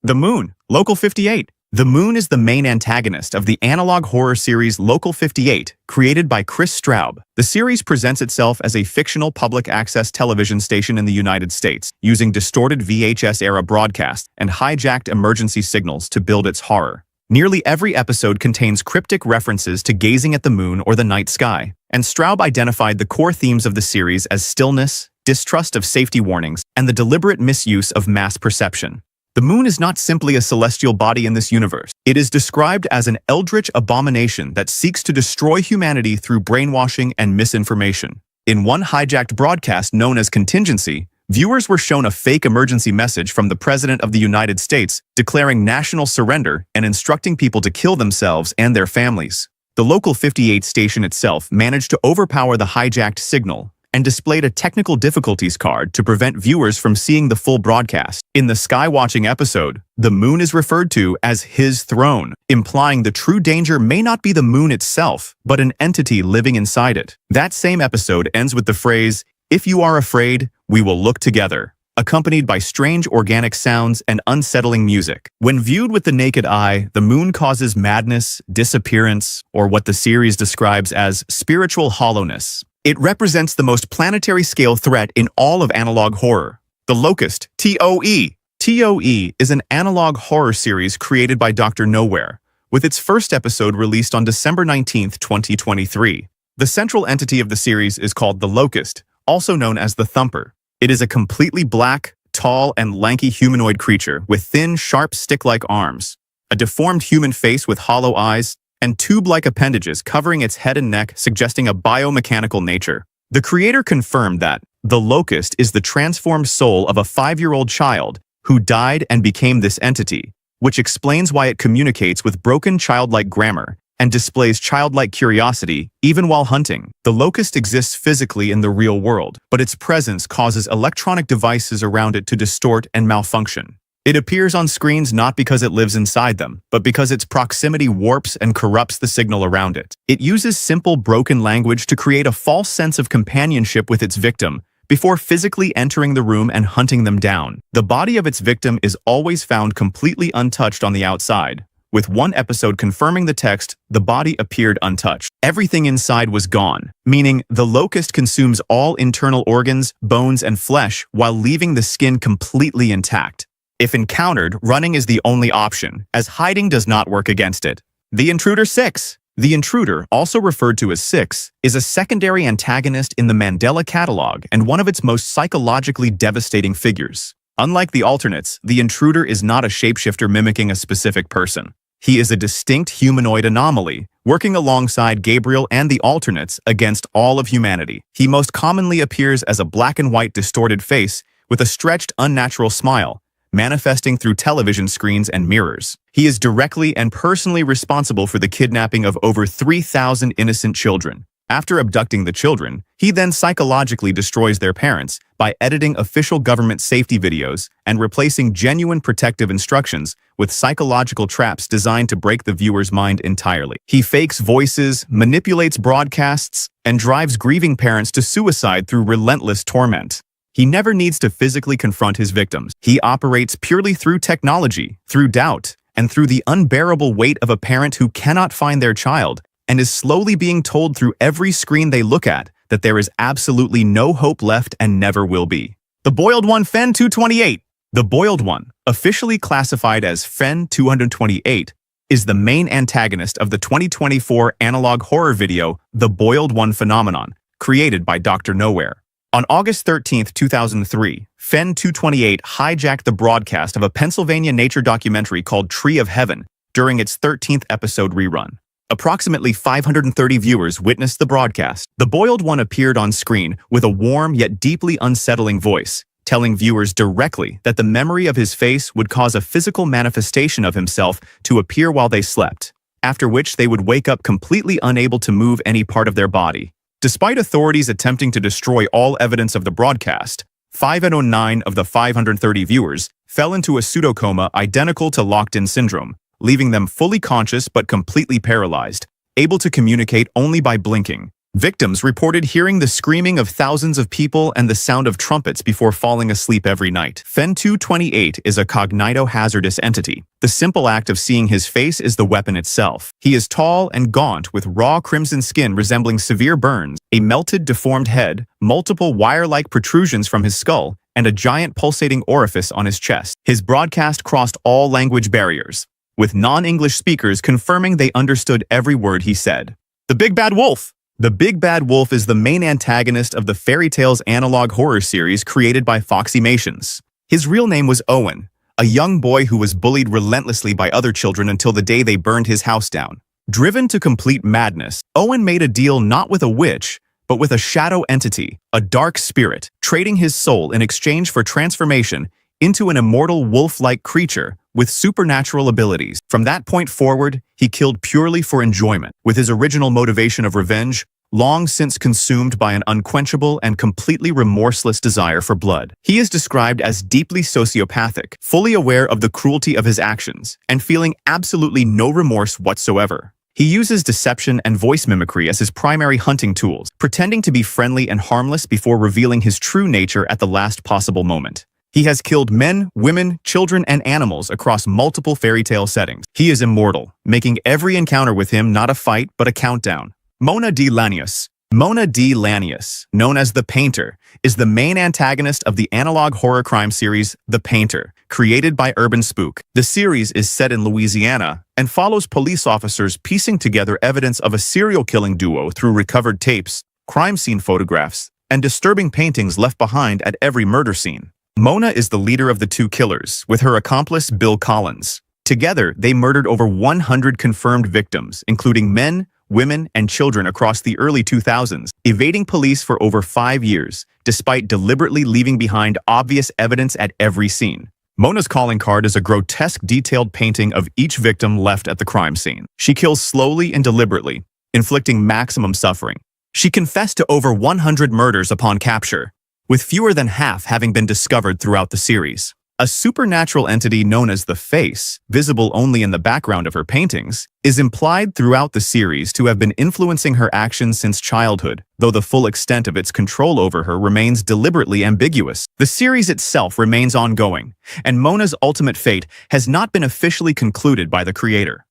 The Moon, Local 58. The Moon is the main antagonist of the analog horror series Local 58, created by Chris Straub. The series presents itself as a fictional public access television station in the United States, using distorted VHS-era broadcasts and hijacked emergency signals to build its horror. Nearly every episode contains cryptic references to gazing at the moon or the night sky, and Straub identified the core themes of the series as stillness, distrust of safety warnings, and the deliberate misuse of mass perception. The moon is not simply a celestial body in this universe. It is described as an eldritch abomination that seeks to destroy humanity through brainwashing and misinformation. In one hijacked broadcast known as Contingency, viewers were shown a fake emergency message from the President of the United States declaring national surrender and instructing people to kill themselves and their families. The Local 58 station itself managed to overpower the hijacked signal and displayed a technical difficulties card to prevent viewers from seeing the full broadcast. In the Skywatching episode, the moon is referred to as his throne, implying the true danger may not be the moon itself, but an entity living inside it. That same episode ends with the phrase, "If you are afraid, we will look together," accompanied by strange organic sounds and unsettling music. When viewed with the naked eye, the moon causes madness, disappearance, or what the series describes as spiritual hollowness. It represents the most planetary-scale threat in all of analog horror. The Locust, TOE. TOE is an analog horror series created by Dr. Nowhere, with its first episode released on December 19, 2023. The central entity of the series is called the Locust, also known as the Thumper. It is a completely black, tall, and lanky humanoid creature with thin, sharp stick-like arms, a deformed human face with hollow eyes, and tube-like appendages covering its head and neck, suggesting a biomechanical nature. The creator confirmed that the Locust is the transformed soul of a 5-year-old child who died and became this entity, which explains why it communicates with broken childlike grammar and displays childlike curiosity even while hunting. The Locust exists physically in the real world, but its presence causes electronic devices around it to distort and malfunction. It appears on screens not because it lives inside them, but because its proximity warps and corrupts the signal around it. It uses simple broken language to create a false sense of companionship with its victim before physically entering the room and hunting them down. The body of its victim is always found completely untouched on the outside, with one episode confirming the text, "The body appeared untouched." Everything inside was gone, meaning the Locust consumes all internal organs, bones, and flesh while leaving the skin completely intact. If encountered, running is the only option, as hiding does not work against it. The Intruder 6. The Intruder, also referred to as Six, is a secondary antagonist in the Mandela catalog and one of its most psychologically devastating figures. Unlike the alternates, the Intruder is not a shapeshifter mimicking a specific person. He is a distinct humanoid anomaly, working alongside Gabriel and the alternates against all of humanity. He most commonly appears as a black and white distorted face with a stretched, unnatural smile, manifesting through television screens and mirrors. He is directly and personally responsible for the kidnapping of over 3,000 innocent children. After abducting the children, he then psychologically destroys their parents by editing official government safety videos and replacing genuine protective instructions with psychological traps designed to break the viewer's mind entirely. He fakes voices, manipulates broadcasts, and drives grieving parents to suicide through relentless torment. He never needs to physically confront his victims. He operates purely through technology, through doubt, and through the unbearable weight of a parent who cannot find their child and is slowly being told through every screen they look at that there is absolutely no hope left and never will be. The Boiled One Fen 228. The Boiled One, officially classified as Fen 228, is the main antagonist of the 2024 analog horror video The Boiled One Phenomenon, created by Dr. Nowhere. On August 13, 2003, Fen 228 hijacked the broadcast of a Pennsylvania nature documentary called Tree of Heaven during its 13th episode rerun. Approximately 530 viewers witnessed the broadcast. The Boiled One appeared on screen with a warm yet deeply unsettling voice, telling viewers directly that the memory of his face would cause a physical manifestation of himself to appear while they slept, after which they would wake up completely unable to move any part of their body. Despite authorities attempting to destroy all evidence of the broadcast, 509 of the 530 viewers fell into a pseudocoma identical to locked-in syndrome, leaving them fully conscious but completely paralyzed, able to communicate only by blinking. Victims reported hearing the screaming of thousands of people and the sound of trumpets before falling asleep every night. Fen 228 is a cognitohazardous entity. The simple act of seeing his face is the weapon itself. He is tall and gaunt with raw crimson skin resembling severe burns, a melted, deformed head, multiple wire-like protrusions from his skull, and a giant pulsating orifice on his chest. His broadcast crossed all language barriers, with non-English speakers confirming they understood every word he said. The Big Bad Wolf! The Big Bad Wolf is the main antagonist of the Fairy Tales analog horror series created by Foxymations. His real name was Owen, a young boy who was bullied relentlessly by other children until the day they burned his house down. Driven to complete madness, Owen made a deal not with a witch, but with a shadow entity, a dark spirit, trading his soul in exchange for transformation into an immortal wolf-like creature with supernatural abilities. From that point forward, he killed purely for enjoyment, with his original motivation of revenge long since consumed by an unquenchable and completely remorseless desire for blood. He is described as deeply sociopathic, fully aware of the cruelty of his actions, and feeling absolutely no remorse whatsoever. He uses deception and voice mimicry as his primary hunting tools, pretending to be friendly and harmless before revealing his true nature at the last possible moment. He has killed men, women, children, and animals across multiple fairy tale settings. He is immortal, making every encounter with him not a fight but a countdown. Mona D. Lanius. Mona D. Lanius, known as The Painter, is the main antagonist of the analog horror crime series The Painter, created by Urban Spook. The series is set in Louisiana and follows police officers piecing together evidence of a serial killing duo through recovered tapes, crime scene photographs, and disturbing paintings left behind at every murder scene. Mona is the leader of the two killers, with her accomplice Bill Collins. Together, they murdered over 100 confirmed victims, including men, women, and children across the early 2000s, evading police for over 5 years, despite deliberately leaving behind obvious evidence at every scene. Mona's calling card is a grotesque detailed painting of each victim left at the crime scene. She kills slowly and deliberately, inflicting maximum suffering. She confessed to over 100 murders upon capture, with fewer than half having been discovered throughout the series. A supernatural entity known as the Face, visible only in the background of her paintings, is implied throughout the series to have been influencing her actions since childhood, though the full extent of its control over her remains deliberately ambiguous. The series itself remains ongoing, and Mona's ultimate fate has not been officially concluded by the creator.